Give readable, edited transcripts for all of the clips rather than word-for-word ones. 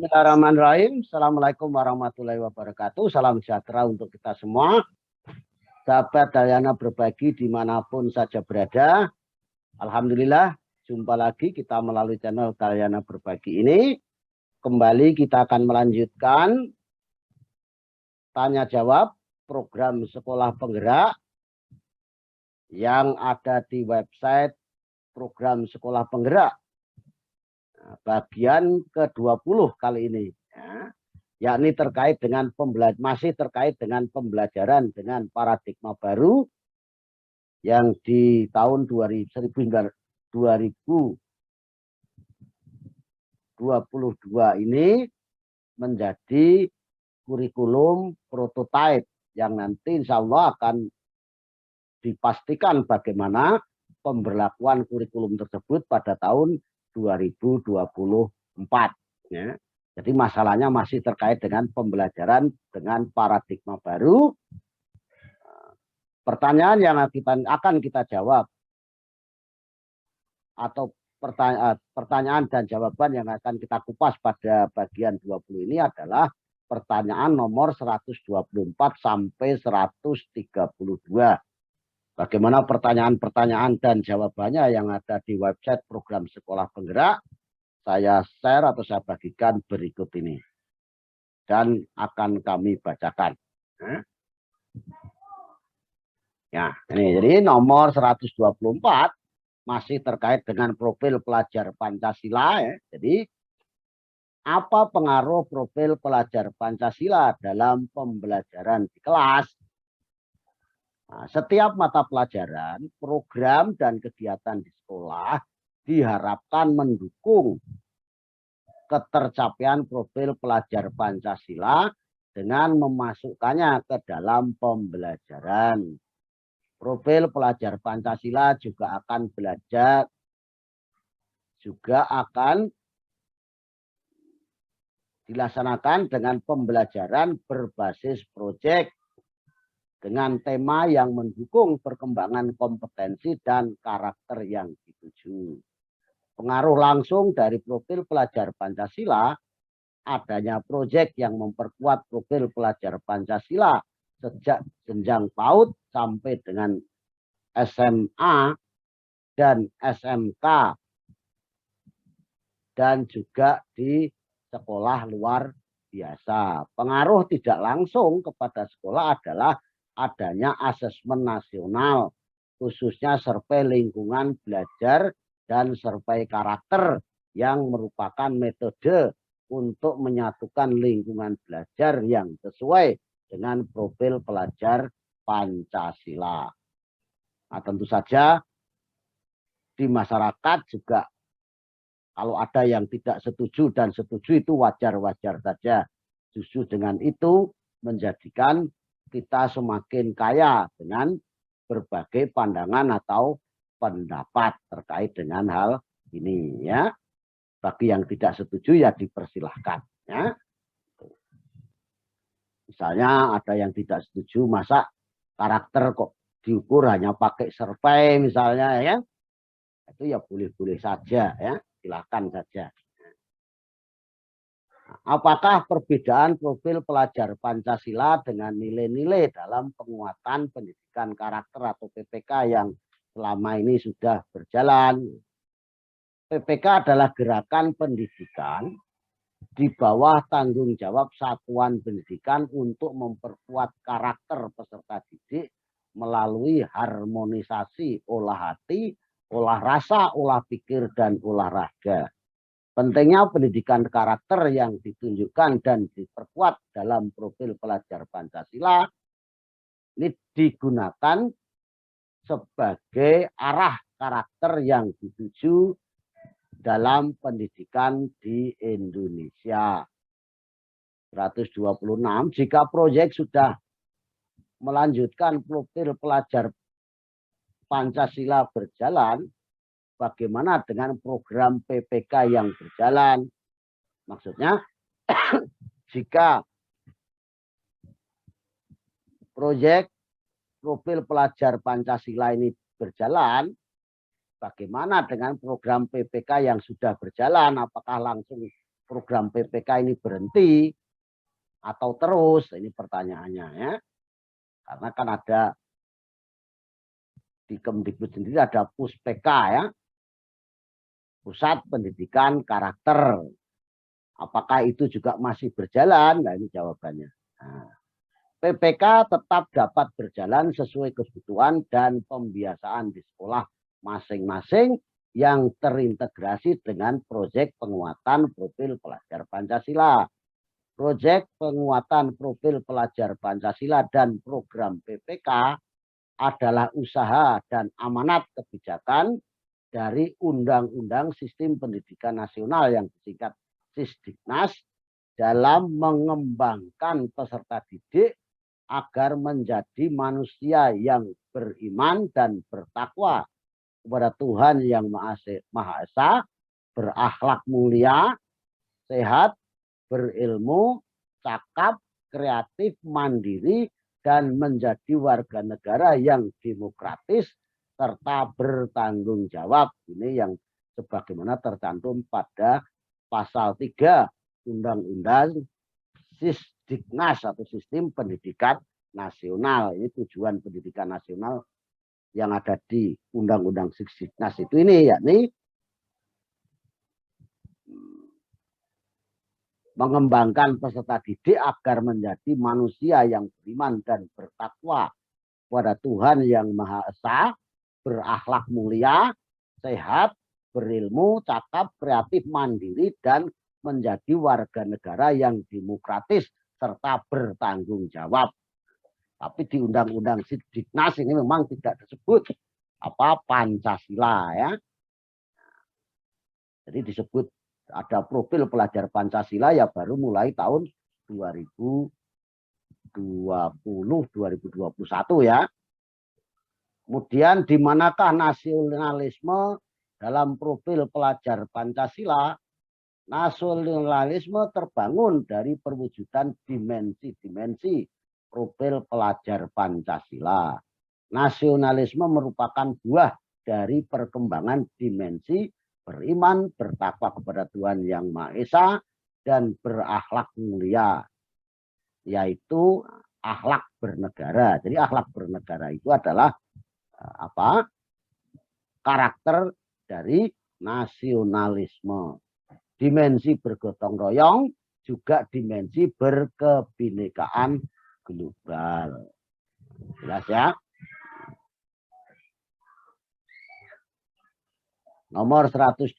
Bismillahirrahmanirrahim. Assalamualaikum warahmatullahi wabarakatuh. Salam sejahtera untuk kita semua. Sahabat Dayana Berbagi dimanapun saja berada. Alhamdulillah, jumpa lagi kita melalui channel Dayana Berbagi ini. Kembali kita akan melanjutkan tanya jawab program sekolah penggerak yang ada di website program sekolah penggerak. Bagian ke-20 kali ini, yakni terkait dengan masih terkait dengan pembelajaran dengan paradigma baru yang di tahun 2022 ini menjadi kurikulum prototipe yang nanti insya Allah akan dipastikan bagaimana pemberlakuan kurikulum tersebut pada tahun 2024 ya. Jadi masalahnya masih terkait dengan pembelajaran dengan paradigma baru. Pertanyaan yang akan kita jawab atau pertanyaan dan jawaban yang akan kita kupas pada bagian 20 ini adalah pertanyaan nomor 124 sampai 132. Bagaimana pertanyaan-pertanyaan dan jawabannya yang ada di website program sekolah penggerak, saya share atau saya bagikan berikut ini. Dan akan kami bacakan. Ya, ini jadi nomor 124 masih terkait dengan profil pelajar Pancasila. Ya. Jadi, apa pengaruh profil pelajar Pancasila dalam pembelajaran di kelas? Nah, setiap mata pelajaran, program, dan kegiatan di sekolah diharapkan mendukung ketercapaian profil pelajar Pancasila dengan memasukkannya ke dalam pembelajaran. Profil pelajar Pancasila juga akan dilaksanakan dengan pembelajaran berbasis proyek dengan tema yang mendukung perkembangan kompetensi dan karakter yang dituju. Pengaruh langsung dari profil pelajar Pancasila, adanya proyek yang memperkuat profil pelajar Pancasila sejak jenjang PAUD sampai dengan SMA dan SMK dan juga di sekolah luar biasa. Pengaruh tidak langsung kepada sekolah adalah adanya asesmen nasional, khususnya survei lingkungan belajar dan survei karakter yang merupakan metode untuk menyatukan lingkungan belajar yang sesuai dengan profil pelajar Pancasila. Nah, tentu saja di masyarakat juga kalau ada yang tidak setuju dan setuju itu wajar-wajar saja. Justru dengan itu menjadikan kita semakin kaya dengan berbagai pandangan atau pendapat terkait dengan hal ini ya. Bagi yang tidak setuju ya dipersilahkan ya. Misalnya ada yang tidak setuju masa karakter kok diukur hanya pakai survei misalnya ya. Itu ya boleh-boleh saja ya, silakan saja. Apakah perbedaan profil pelajar Pancasila dengan nilai-nilai dalam penguatan pendidikan karakter atau PPK yang selama ini sudah berjalan? PPK adalah gerakan pendidikan di bawah tanggung jawab satuan pendidikan untuk memperkuat karakter peserta didik melalui harmonisasi olah hati, olah rasa, olah pikir, dan olahraga. Pentingnya pendidikan karakter yang ditunjukkan dan diperkuat dalam profil pelajar Pancasila ini digunakan sebagai arah karakter yang dituju dalam pendidikan di Indonesia. 126, jika proyek sudah melanjutkan profil pelajar Pancasila berjalan, bagaimana dengan program PPK yang berjalan? Maksudnya, jika proyek profil pelajar Pancasila ini berjalan, bagaimana dengan program PPK yang sudah berjalan? Apakah langsung program PPK ini berhenti atau terus? Ini pertanyaannya ya. Karena kan ada di Kemdikbud sendiri ada PUSPK ya. Pusat Pendidikan Karakter. Apakah itu juga masih berjalan? Nah, ini jawabannya. Nah, PPK tetap dapat berjalan sesuai kebutuhan dan pembiasaan di sekolah masing-masing yang terintegrasi dengan proyek penguatan profil pelajar Pancasila. Proyek penguatan profil pelajar Pancasila dan program PPK adalah usaha dan amanat kebijakan dari Undang-Undang Sistem Pendidikan Nasional yang disingkat Sisdiknas dalam mengembangkan peserta didik agar menjadi manusia yang beriman dan bertakwa kepada Tuhan yang Maha Esa, berakhlak mulia, sehat, berilmu, cakap, kreatif, mandiri, dan menjadi warga negara yang demokratis serta bertanggung jawab. Ini yang sebagaimana tercantum pada pasal 3 Undang-Undang Sisdiknas atau Sistem Pendidikan Nasional. Ini tujuan pendidikan nasional yang ada di Undang-Undang Sisdiknas itu ini, yakni mengembangkan peserta didik agar menjadi manusia yang beriman dan bertakwa kepada Tuhan yang Maha Esa, berakhlak mulia, sehat, berilmu, cakap, kreatif, mandiri, dan menjadi warga negara yang demokratis serta bertanggung jawab. Tapi di Undang-Undang Sisdiknas ini memang tidak disebut apa Pancasila ya. Jadi disebut ada profil pelajar Pancasila ya baru mulai tahun 2020-2021 ya. Kemudian di manakah nasionalisme dalam profil pelajar Pancasila? Nasionalisme terbangun dari perwujudan dimensi-dimensi profil pelajar Pancasila. Nasionalisme merupakan buah dari perkembangan dimensi beriman, bertakwa kepada Tuhan yang Maha Esa, dan berakhlak mulia, yaitu akhlak bernegara. Jadi akhlak bernegara itu adalah apa? Karakter dari nasionalisme. Dimensi bergotong royong, juga dimensi berkebinekaan global. Jelas ya? Nomor 128,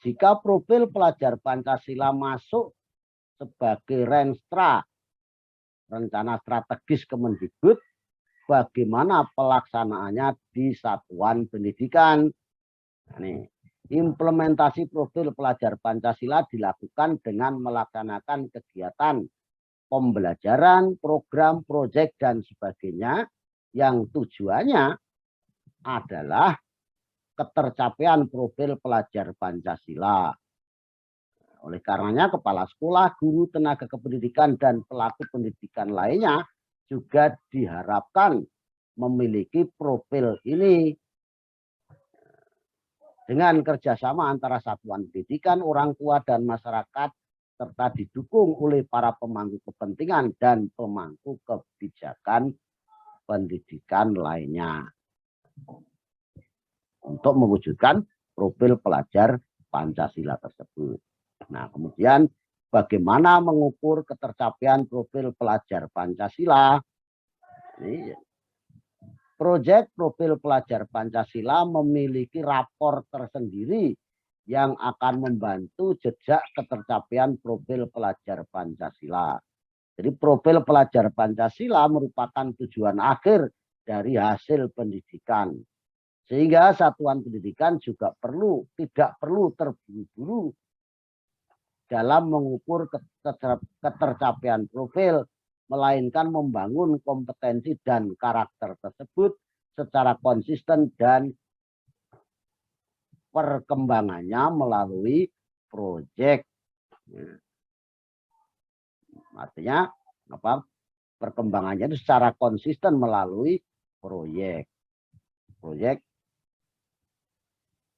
jika profil pelajar Pancasila masuk sebagai renstra, rencana strategis Kemendikbud, bagaimana pelaksanaannya di satuan pendidikan? Nih, implementasi profil pelajar Pancasila dilakukan dengan melaksanakan kegiatan pembelajaran, program, proyek, dan sebagainya yang tujuannya adalah ketercapaian profil pelajar Pancasila. Oleh karenanya kepala sekolah, guru, tenaga kependidikan, dan pelaku pendidikan lainnya juga diharapkan memiliki profil ini. Dengan kerjasama antara satuan pendidikan, orang tua, dan masyarakat, serta didukung oleh para pemangku kepentingan dan pemangku kebijakan pendidikan lainnya. Untuk mewujudkan profil pelajar Pancasila tersebut. Nah, kemudian bagaimana mengukur ketercapaian profil pelajar Pancasila? Ini, proyek profil pelajar Pancasila memiliki rapor tersendiri yang akan membantu jejak ketercapaian profil pelajar Pancasila. Jadi profil pelajar Pancasila merupakan tujuan akhir dari hasil pendidikan. Sehingga satuan pendidikan juga tidak perlu terburu-buru dalam mengukur ketercapaian profil, melainkan membangun kompetensi dan karakter tersebut secara konsisten dan perkembangannya melalui proyek. Artinya apa? Perkembangannya itu secara konsisten melalui proyek. Proyek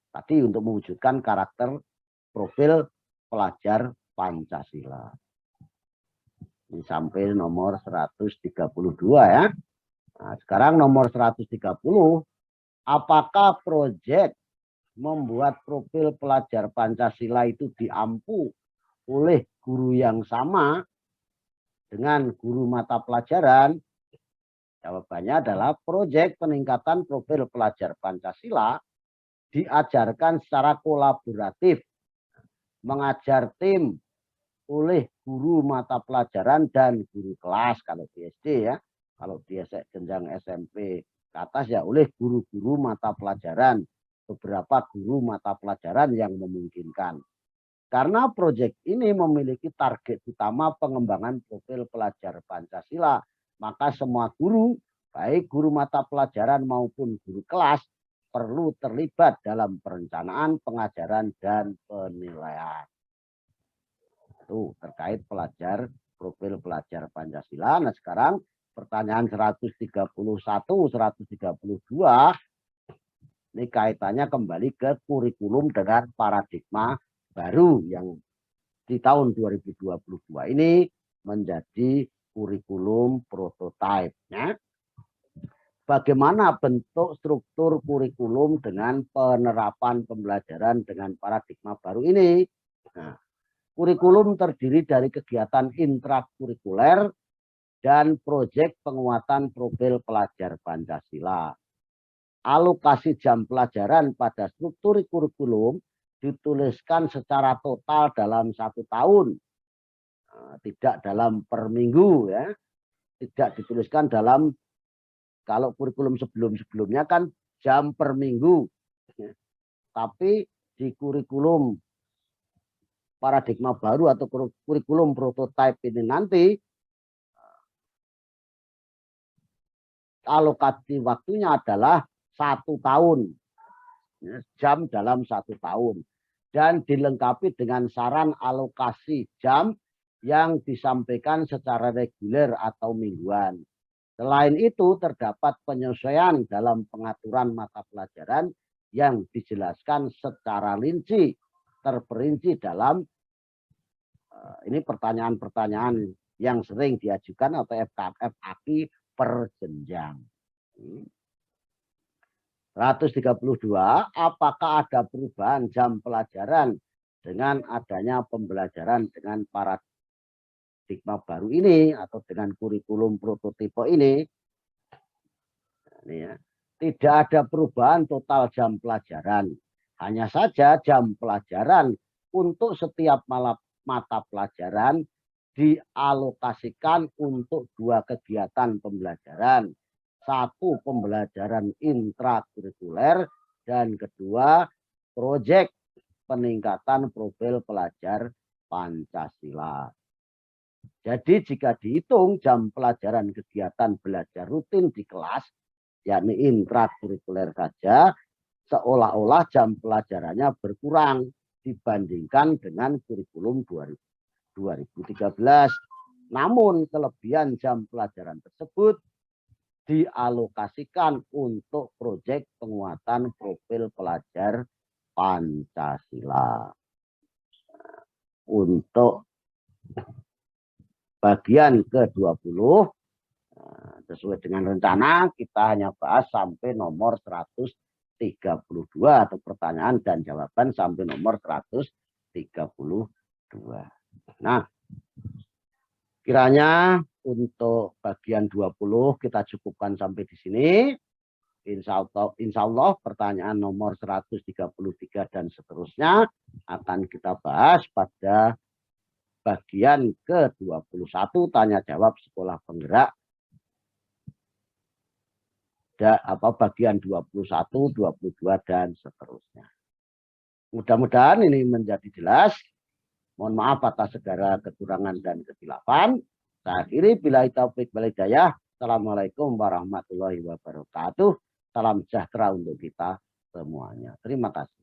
tadi untuk mewujudkan karakter profil pelajar Pancasila. Ini sampai nomor 132 ya. Nah, sekarang nomor 130, apakah proyek membuat profil pelajar Pancasila itu diampu oleh guru yang sama dengan guru mata pelajaran? Jawabannya adalah proyek peningkatan profil pelajar Pancasila diajarkan secara kolaboratif, mengajar tim oleh guru mata pelajaran dan guru kelas kalau di SD ya. Kalau di jenjang SMP ke atas ya oleh guru-guru mata pelajaran, beberapa guru mata pelajaran yang memungkinkan. Karena proyek ini memiliki target utama pengembangan profil pelajar Pancasila, maka semua guru, baik guru mata pelajaran maupun guru kelas, perlu terlibat dalam perencanaan, pengajaran, dan penilaian. Itu terkait profil pelajar Pancasila. Nah sekarang pertanyaan 131, 132, ini kaitannya kembali ke kurikulum dengan paradigma baru yang di tahun 2022 ini menjadi kurikulum prototipe. Ya. Bagaimana bentuk struktur kurikulum dengan penerapan pembelajaran dengan paradigma baru ini? Nah, kurikulum terdiri dari kegiatan intrakurikuler dan proyek penguatan profil pelajar Pancasila. Alokasi jam pelajaran pada struktur kurikulum dituliskan secara total dalam 1 tahun. Tidak dalam per minggu ya. Tidak dituliskan dalam, kalau kurikulum sebelum-sebelumnya kan jam per minggu. Tapi di kurikulum paradigma baru atau kurikulum prototipe ini nanti alokasi waktunya adalah 1 tahun, jam dalam 1 tahun, dan dilengkapi dengan saran alokasi jam yang disampaikan secara reguler atau mingguan. Selain itu terdapat penyesuaian dalam pengaturan mata pelajaran yang dijelaskan secara terperinci dalam ini pertanyaan-pertanyaan yang sering diajukan atau FAQ per jenjang. 132, apakah ada perubahan jam pelajaran dengan adanya pembelajaran dengan paradigma baru ini atau dengan kurikulum prototipe ini? Ini ya. Tidak ada perubahan total jam pelajaran. Hanya saja jam pelajaran untuk setiap mata pelajaran dialokasikan untuk 2 kegiatan pembelajaran. 1 pembelajaran intrakurikuler dan kedua proyek peningkatan profil pelajar Pancasila. Jadi jika dihitung jam pelajaran kegiatan belajar rutin di kelas, yakni intrakurikuler saja, seolah-olah jam pelajarannya berkurang dibandingkan dengan kurikulum 2013. Namun kelebihan jam pelajaran tersebut dialokasikan untuk proyek penguatan profil pelajar Pancasila. Untuk bagian ke-20, sesuai dengan rencana kita hanya bahas sampai nomor 132 atau pertanyaan dan jawaban sampai nomor 132. Nah, kiranya untuk bagian 20 kita cukupkan sampai di sini. Insya Allah pertanyaan nomor 133 dan seterusnya akan kita bahas pada bagian ke-21 tanya jawab sekolah penggerak. Bagian 21, 22 dan seterusnya. Mudah-mudahan ini menjadi jelas. Mohon maaf atas segala kekurangan dan kesilapan. Saya akhiri billahi taufik wal hidayah. Assalamualaikum warahmatullahi wabarakatuh. Salam sejahtera untuk kita semuanya. Terima kasih.